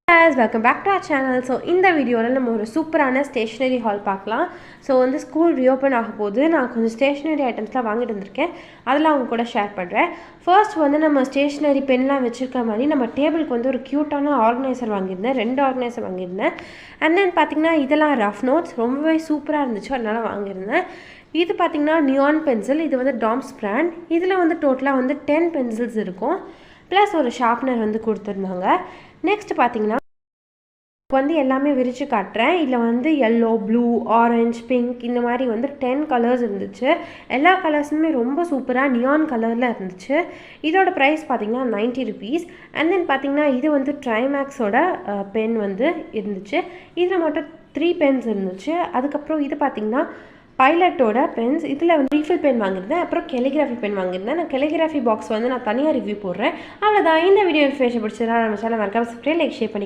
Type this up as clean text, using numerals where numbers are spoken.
guys, welcome back to our channel. So இந்த வீடியோவில் நம்ம ஒரு சூப்பரான ஸ்டேஷ்னரி ஹால் பார்க்கலாம். ஸோ வந்து ஸ்கூல் ரீஓப்பன் ஆகும் போது நான் கொஞ்சம் ஸ்டேஷ்னரி ஐட்டம்ஸ்லாம் வாங்கிட்டு வந்திருக்கேன். அதெல்லாம் அவங்க கூட ஷேர் பண்ணுறேன். ஃபர்ஸ்ட் வந்து நம்ம ஸ்டேஷ்னரி பென்லாம் வச்சுருக்க மாதிரி நம்ம டேபிளுக்கு வந்து ஒரு க்யூட்டான ஆர்கனைசர் வாங்கியிருந்தேன். 2 ஆர்கனைசர் வாங்கியிருந்தேன். அண்ட் தென் பார்த்திங்கன்னா இதெல்லாம் ரஃப் நோட்ஸ் ரொம்பவே சூப்பராக இருந்துச்சு, அதனால் வாங்கியிருந்தேன். இது பார்த்திங்கன்னா நியான் பென்சில், இது வந்து டாம்ஸ் பிராண்ட். இதில் வந்து டோட்டலாக வந்து 10 பென்சில்ஸ் இருக்கும், ப்ளஸ் ஒரு ஷார்ப்னர் வந்து கொடுத்துருந்தாங்க. நெக்ஸ்ட் பார்த்திங்கன்னா வந்து எல்லாமே விரித்து காட்டுறேன். இதில் வந்து எல்லோ, ப்ளூ, ஆரஞ்ச், பிங்க் இந்த மாதிரி வந்து 10 கலர்ஸ் இருந்துச்சு. எல்லா கலர்ஸுமே ரொம்ப சூப்பராக நியான் கலரில் இருந்துச்சு. இதோட ப்ரைஸ் பார்த்திங்கன்னா 90 rupees. அண்ட் தென் பார்த்திங்கன்னா இது வந்து ட்ரைமேக்ஸோட பென் வந்து இருந்துச்சு. இதில் மட்டும் 3 பென்ஸ் இருந்துச்சு. அதுக்கப்புறம் இது பார்த்திங்கன்னா பைலட்டோட பென்ஸ். இதில் வந்து ரீஃபில் பென் வாங்கியிருந்தேன், அப்புறம் கெலிகிராஃபி பென் வாங்கியிருந்தேன். நான் கெலிகிராஃபி பாக்ஸ் வந்து நான் தனியாக ரிவ்யூ போடுறேன். அவ்வளோதான். இந்த வீடியோ இன்ஃபர்மேஷன் பிடிச்சதுனா நம்ம சேனல் மறக்காம சப்ஸ்கிரைப், லைக், ஷேர் பண்ணி